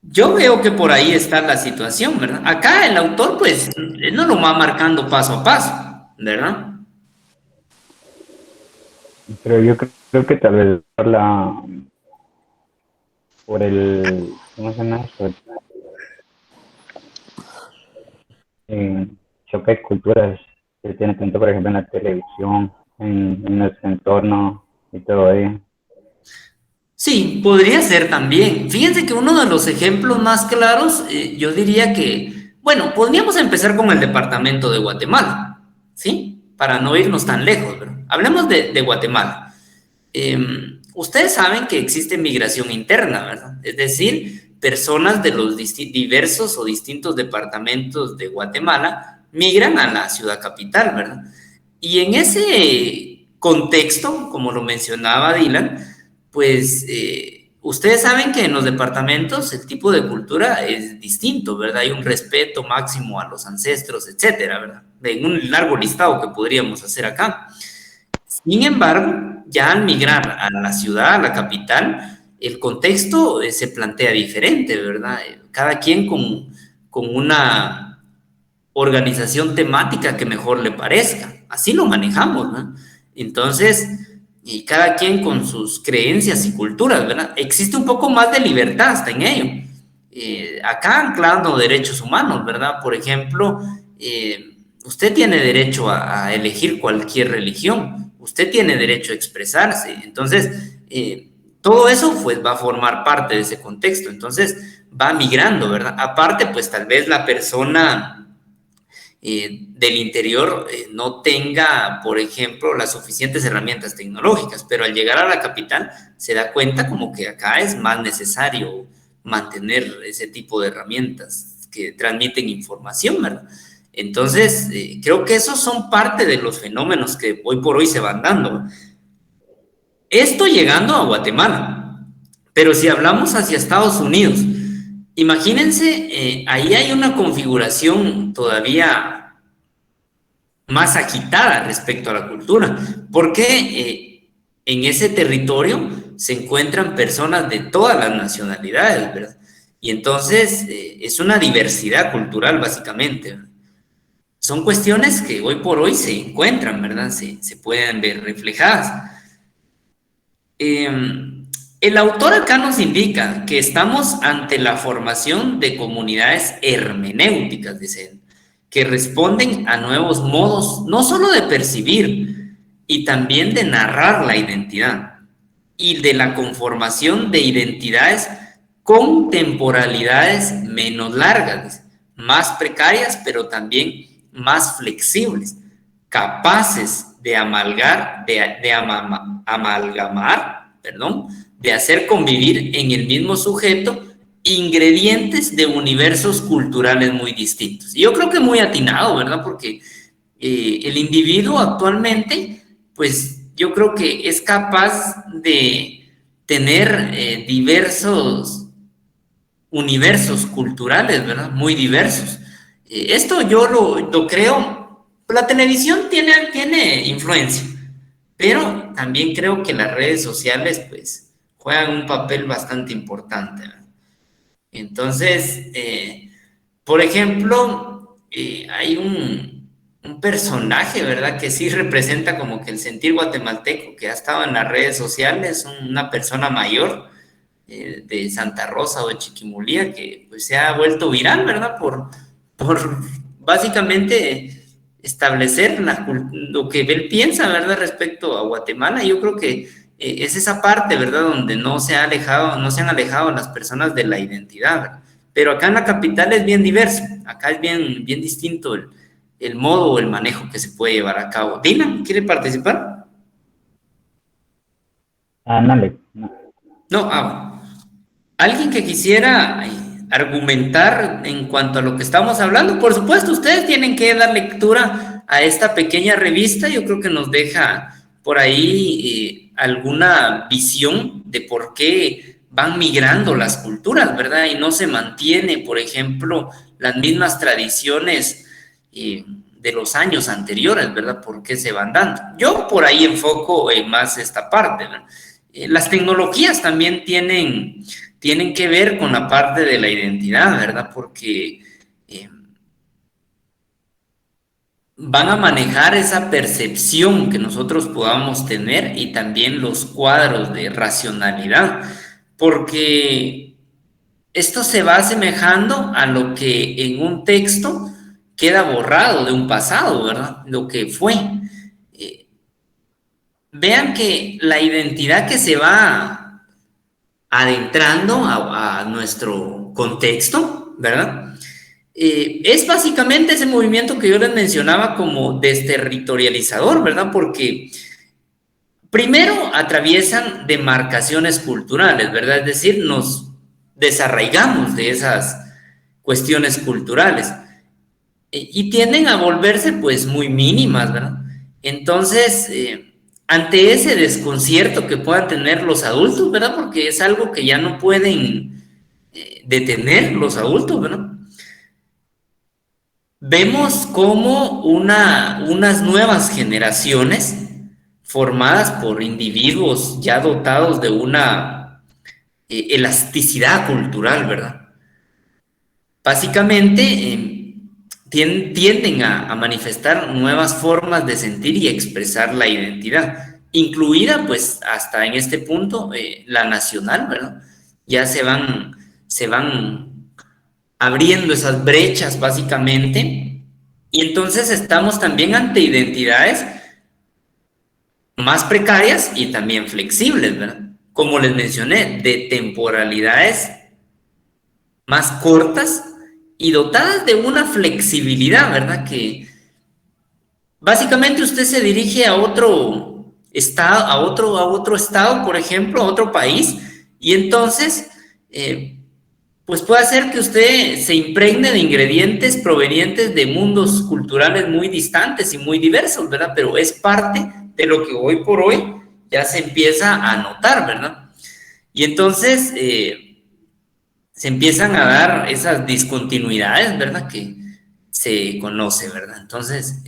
Yo veo que por ahí está la situación, ¿verdad? Acá el autor, pues, no lo va marcando paso a paso, ¿verdad? Pero yo creo que tal vez por el, ¿cómo se llama eso? Choque de culturas que tiene tanto, por ejemplo, en la televisión, en nuestro entorno y todo ello. Sí, podría ser también. Fíjense que uno de los ejemplos más claros, yo diría que, bueno, podríamos empezar con el departamento de Guatemala, ¿sí? Para no irnos tan lejos, ¿verdad? Hablemos de Guatemala. Ustedes saben que existe migración interna, ¿verdad? Es decir, personas de los diversos o distintos departamentos de Guatemala migran a la ciudad capital, ¿verdad? Y en ese contexto, como lo mencionaba Dylan, pues ustedes saben que en los departamentos el tipo de cultura es distinto, ¿verdad? Hay un respeto máximo a los ancestros, etcétera, ¿verdad? En un largo listado que podríamos hacer acá. Sin embargo, ya al migrar a la ciudad, a la capital, el contexto se plantea diferente, ¿verdad? Cada quien con una organización temática que mejor le parezca. Así lo manejamos, ¿no? Entonces, y cada quien con sus creencias y culturas, ¿verdad? Existe un poco más de libertad hasta en ello. Acá anclando derechos humanos, ¿verdad? Por ejemplo, usted tiene derecho a elegir cualquier religión, usted tiene derecho a expresarse, entonces todo eso pues va a formar parte de ese contexto, entonces va migrando, ¿verdad? Aparte, pues tal vez la persona del interior no tenga, por ejemplo, las suficientes herramientas tecnológicas, pero al llegar a la capital se da cuenta como que acá es más necesario mantener ese tipo de herramientas que transmiten información, ¿verdad? Entonces, creo que esos son parte de los fenómenos que hoy por hoy se van dando. Esto llegando a Guatemala, pero si hablamos hacia Estados Unidos, imagínense, ahí hay una configuración todavía más agitada respecto a la cultura, porque en ese territorio se encuentran personas de todas las nacionalidades, ¿verdad? Y entonces es una diversidad cultural básicamente, ¿verdad? Son cuestiones que hoy por hoy se encuentran, ¿verdad? Se pueden ver reflejadas. El autor acá nos indica que estamos ante la formación de comunidades hermenéuticas, dice él, que responden a nuevos modos, no solo de percibir, y también de narrar la identidad, y de la conformación de identidades con temporalidades menos largas, más precarias, pero también más flexibles, capaces de amalgamar, perdón, de hacer convivir en el mismo sujeto ingredientes de universos culturales muy distintos. Y yo creo que muy atinado, ¿verdad? Porque el individuo actualmente, pues yo creo que es capaz de tener diversos universos culturales, ¿verdad? Muy diversos. Esto yo lo creo, la televisión tiene influencia, pero también creo que las redes sociales, pues, juegan un papel bastante importante, ¿verdad? Entonces, por ejemplo, hay un personaje, ¿verdad? Que sí representa como que el sentir guatemalteco, que ha estado en las redes sociales, una persona mayor de Santa Rosa o de Chiquimulía, que pues se ha vuelto viral, ¿verdad? Por básicamente establecer lo que él piensa, ¿verdad? Respecto a Guatemala. Yo creo que es esa parte, ¿verdad? Donde no se han alejado las personas de la identidad, ¿verdad? Pero acá en la capital es bien diverso, acá es bien distinto el modo o el manejo que se puede llevar a cabo. Dina, ¿quiere participar? Ándale. No. No, bueno. ¿Alguien que quisiera argumentar en cuanto a lo que estamos hablando? Por supuesto, ustedes tienen que dar lectura a esta pequeña revista. Yo creo que nos deja por ahí alguna visión de por qué van migrando las culturas, ¿verdad? Y no se mantiene, por ejemplo, las mismas tradiciones de los años anteriores, ¿verdad? ¿Por qué se van dando? Yo por ahí enfoco más esta parte, ¿verdad? Las tecnologías también tienen que ver con la parte de la identidad, ¿verdad? Porque van a manejar esa percepción que nosotros podamos tener y también los cuadros de racionalidad, porque esto se va asemejando a lo que en un texto queda borrado de un pasado, ¿verdad? Lo que fue. Vean que la identidad que se va adentrando a nuestro contexto, ¿verdad? Es básicamente ese movimiento que yo les mencionaba como desterritorializador, ¿verdad? Porque primero atraviesan demarcaciones culturales, ¿verdad? Es decir, nos desarraigamos de esas cuestiones culturales y tienden a volverse pues muy mínimas, ¿verdad? Entonces, ante ese desconcierto que puedan tener los adultos, ¿verdad? Porque es algo que ya no pueden detener los adultos, ¿verdad? Vemos como unas nuevas generaciones formadas por individuos ya dotados de una elasticidad cultural, ¿verdad? Básicamente tienden a manifestar nuevas formas de sentir y expresar la identidad, incluida pues hasta en este punto la nacional, ¿verdad? Ya se van abriendo esas brechas básicamente, y entonces estamos también ante identidades más precarias y también flexibles, ¿verdad? Como les mencioné, de temporalidades más cortas y dotadas de una flexibilidad, ¿verdad? Que básicamente usted se dirige a otro estado, a otro estado, por ejemplo, a otro país, y entonces pues puede hacer que usted se impregne de ingredientes provenientes de mundos culturales muy distantes y muy diversos, ¿verdad? Pero es parte de lo que hoy por hoy ya se empieza a notar, ¿verdad? Y entonces se empiezan a dar esas discontinuidades, ¿verdad? Que se conoce, ¿verdad? Entonces,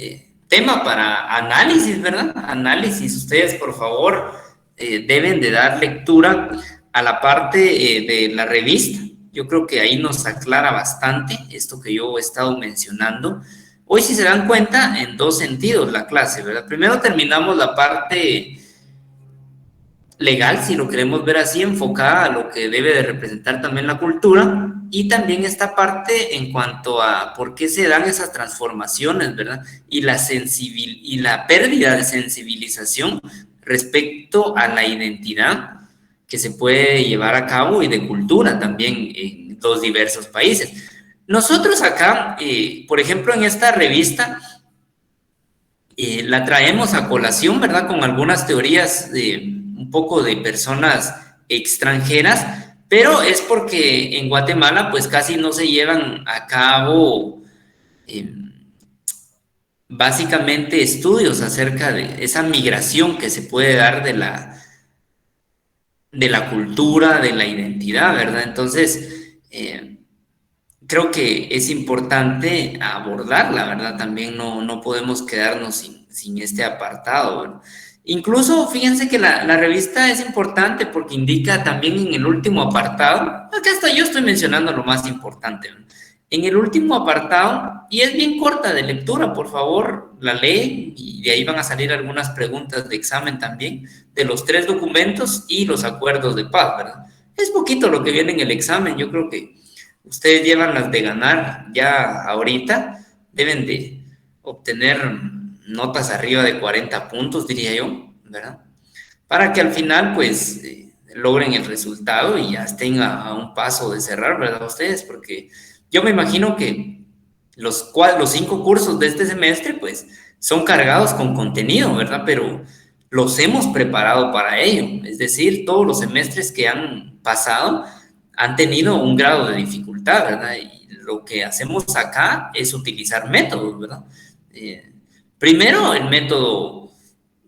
tema para análisis, ¿verdad? Análisis, ustedes por favor deben de dar lectura a la parte de la revista. Yo creo que ahí nos aclara bastante esto que yo he estado mencionando. Hoy, si se dan cuenta, en dos sentidos la clase, ¿verdad? Primero terminamos la parte legal, si lo queremos ver así, enfocada a lo que debe de representar también la cultura, y también esta parte en cuanto a por qué se dan esas transformaciones, ¿verdad? Y la pérdida de sensibilización respecto a la identidad que se puede llevar a cabo y de cultura también en los diversos países. Nosotros acá, por ejemplo, en esta revista, la traemos a colación, ¿verdad? Con algunas teorías un poco de personas extranjeras, pero es porque en Guatemala pues casi no se llevan a cabo eh, básicamente estudios acerca de esa migración que se puede dar de la cultura, de la identidad, ¿verdad? Entonces, creo que es importante abordarla, ¿verdad? También no podemos quedarnos sin este apartado, ¿verdad? Incluso fíjense que la revista es importante porque indica también en el último apartado, acá hasta yo estoy mencionando lo más importante, ¿verdad? En el último apartado, y es bien corta de lectura, por favor, la leen y de ahí van a salir algunas preguntas de examen también, de los 3 documentos y los acuerdos de paz, ¿verdad? Es poquito lo que viene en el examen, yo creo que ustedes llevan las de ganar ya ahorita, deben de obtener notas arriba de 40 puntos, diría yo, ¿verdad? Para que al final, pues, logren el resultado y ya estén a un paso de cerrar, ¿verdad? Ustedes, porque yo me imagino que los 5 cursos de este semestre, pues, son cargados con contenido, ¿verdad? Pero los hemos preparado para ello. Es decir, todos los semestres que han pasado han tenido un grado de dificultad, ¿verdad? Y lo que hacemos acá es utilizar métodos, ¿verdad? Primero, el método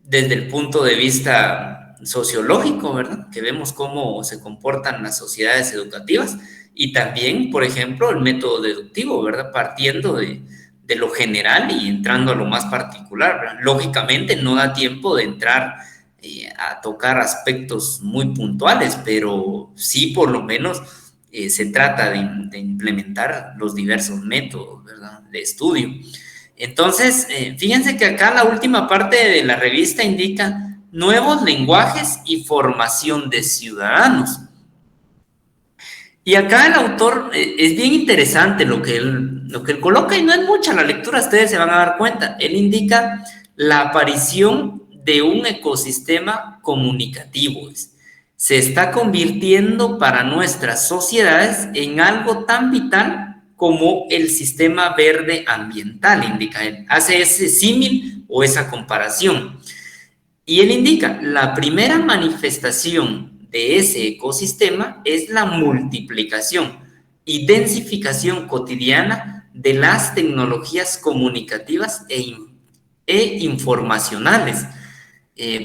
desde el punto de vista sociológico, ¿verdad? Que vemos cómo se comportan las sociedades educativas y también, por ejemplo, el método deductivo, ¿verdad? Partiendo de lo general y entrando a lo más particular, ¿verdad? Lógicamente no da tiempo de entrar a tocar aspectos muy puntuales, pero sí por lo menos se trata de implementar los diversos métodos, ¿verdad? De estudio. Entonces, fíjense que acá la última parte de la revista indica nuevos lenguajes y formación de ciudadanos. Y acá el autor es bien interesante lo que él coloca, y no es mucha la lectura, ustedes se van a dar cuenta. Él indica la aparición de un ecosistema comunicativo. Se está convirtiendo para nuestras sociedades en algo tan vital como el sistema verde ambiental, indica él. Hace ese símil o esa comparación. Y él indica, la primera manifestación de ese ecosistema es la multiplicación y densificación cotidiana de las tecnologías comunicativas e informacionales.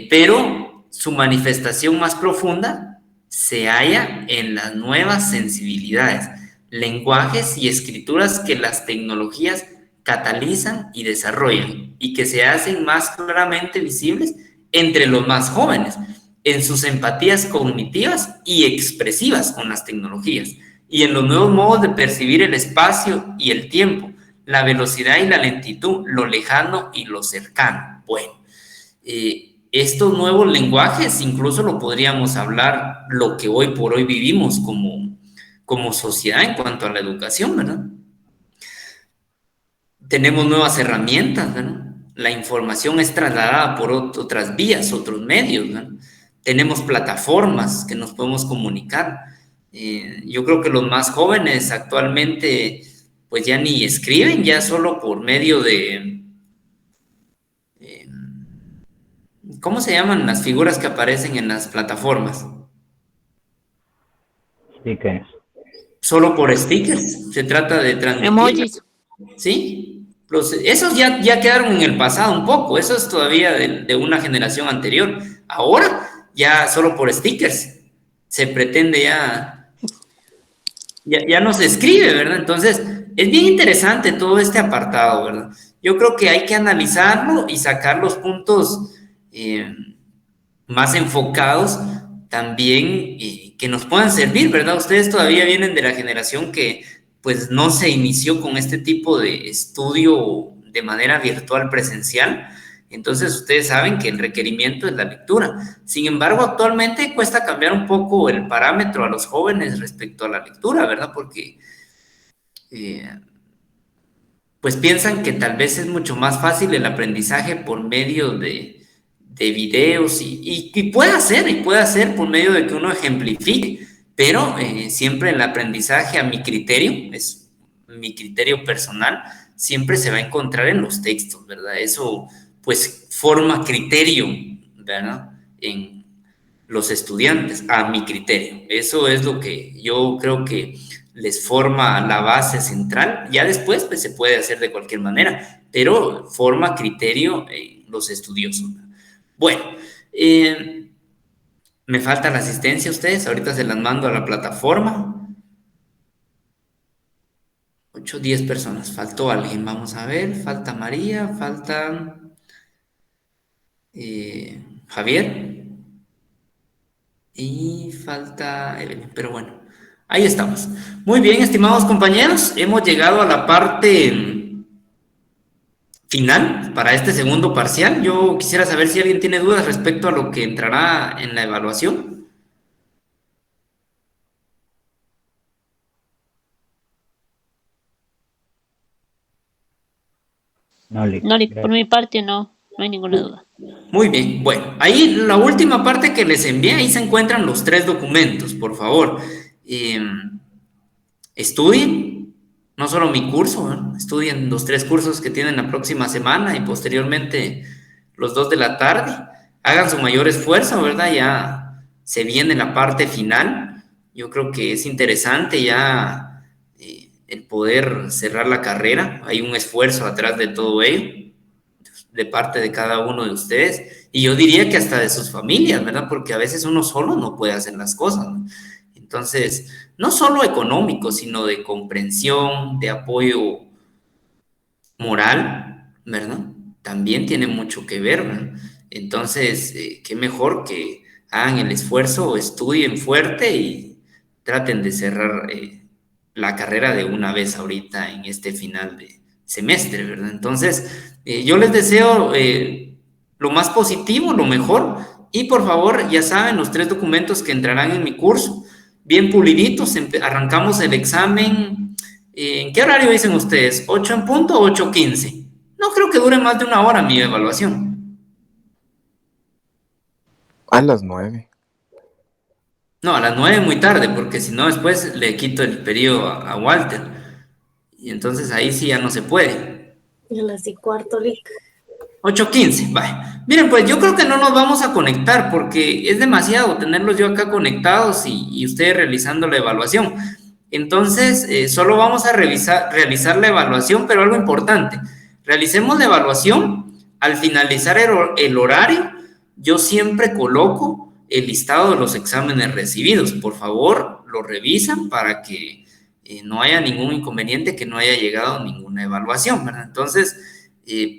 Pero su manifestación más profunda se halla en las nuevas sensibilidades, lenguajes y escrituras que las tecnologías catalizan y desarrollan y que se hacen más claramente visibles entre los más jóvenes, en sus empatías cognitivas y expresivas con las tecnologías, y en los nuevos modos de percibir el espacio y el tiempo, la velocidad y la lentitud, lo lejano y lo cercano. Bueno, estos nuevos lenguajes incluso lo podríamos hablar lo que hoy por hoy vivimos como sociedad en cuanto a la educación, ¿verdad? Tenemos nuevas herramientas, ¿verdad? La información es trasladada por otras vías, otros medios, ¿no? Tenemos plataformas que nos podemos comunicar. Yo creo que los más jóvenes actualmente pues ya ni escriben, ya solo por medio de... ¿cómo se llaman las figuras que aparecen en las plataformas? Stickers. Solo por stickers. Se trata de transmitir. Emojis. ¿Sí? Esos ya quedaron en el pasado un poco, eso es todavía de una generación anterior. Ahora ya solo por stickers se pretende ya no se escribe, ¿verdad? Entonces es bien interesante todo este apartado, ¿verdad? Yo creo que hay que analizarlo y sacar los puntos más enfocados también que nos puedan servir, ¿verdad? Ustedes todavía vienen de la generación que pues no se inició con este tipo de estudio de manera virtual presencial, entonces ustedes saben que el requerimiento es la lectura. Sin embargo, actualmente cuesta cambiar un poco el parámetro a los jóvenes respecto a la lectura, ¿verdad? Porque pues piensan que tal vez es mucho más fácil el aprendizaje por medio de videos y puede ser por medio de que uno ejemplifique, pero siempre el aprendizaje a mi criterio, es mi criterio personal, siempre se va a encontrar en los textos, ¿verdad? Eso pues forma criterio, ¿verdad? los estudiantes, a mi criterio. Eso es lo que yo creo que les forma la base central. Ya después pues, se puede hacer de cualquier manera, pero forma criterio los estudiosos. Bueno, me falta la asistencia a ustedes, ahorita se las mando a la plataforma. 8, 10 personas, faltó alguien, vamos a ver, falta María, falta Javier y falta Evelyn, pero bueno, ahí estamos. Muy bien, estimados compañeros, hemos llegado a la parte final para este segundo parcial. Yo quisiera saber si alguien tiene dudas respecto a lo que entrará en la evaluación. No, Lick, No, por gracias. mi parte no hay ninguna duda. Muy bien, bueno, ahí la última parte que les envié, ahí se encuentran los 3 documentos, por favor. Estudien, no solo mi curso, ¿verdad? Estudien los 3 cursos que tienen la próxima semana y posteriormente los 2 de la tarde. Hagan su mayor esfuerzo, ¿verdad? Ya se viene la parte final. Yo creo que es interesante ya el poder cerrar la carrera. Hay un esfuerzo atrás de todo ello de parte de cada uno de ustedes, y yo diría que hasta de sus familias, ¿verdad? Porque a veces uno solo no puede hacer las cosas, ¿no? Entonces, no solo económico, sino de comprensión, de apoyo moral, ¿verdad? También tiene mucho que ver, ¿verdad? Entonces, qué mejor que hagan el esfuerzo, estudien fuerte y traten de cerrar la carrera de una vez ahorita en este final de semestre, ¿verdad? Entonces, yo les deseo lo más positivo, lo mejor, y por favor, ya saben, los 3 documentos que entrarán en mi curso, bien puliditos, arrancamos el examen. ¿En qué horario dicen ustedes? ¿8 en punto o 8:15? No creo que dure más de 1 hora mi evaluación. A las 9. No, a las 9 muy tarde, porque si no después le quito el periodo a Walter. Y entonces ahí sí ya no se puede. Y a las 10:15, Lick. 8:15, vaya. Miren, pues yo creo que no nos vamos a conectar porque es demasiado tenerlos yo acá conectados y ustedes realizando la evaluación. Entonces, solo vamos a realizar la evaluación, pero algo importante, realicemos la evaluación, al finalizar el horario, yo siempre coloco el listado de los exámenes recibidos. Por favor, lo revisan para que no haya ningún inconveniente, que no haya llegado ninguna evaluación, ¿verdad? Entonces,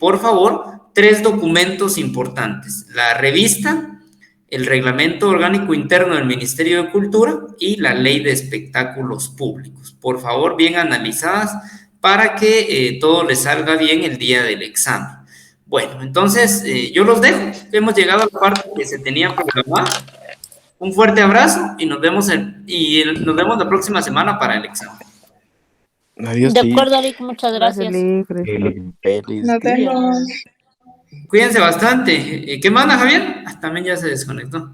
por favor, 3 documentos importantes: la revista, el reglamento orgánico interno del Ministerio de Cultura y la ley de espectáculos públicos. Por favor, bien analizadas para que todo les salga bien el día del examen. Bueno, entonces yo los dejo. Hemos llegado a la parte que se tenía programada. Un fuerte abrazo y nos vemos la próxima semana para el examen. Adiós, De Lick. acuerdo, Lick, muchas gracias. Sí, Lick. Feliz Nos día. vemos. Cuídense bastante. ¿Qué manda, Javier? También ya se desconectó.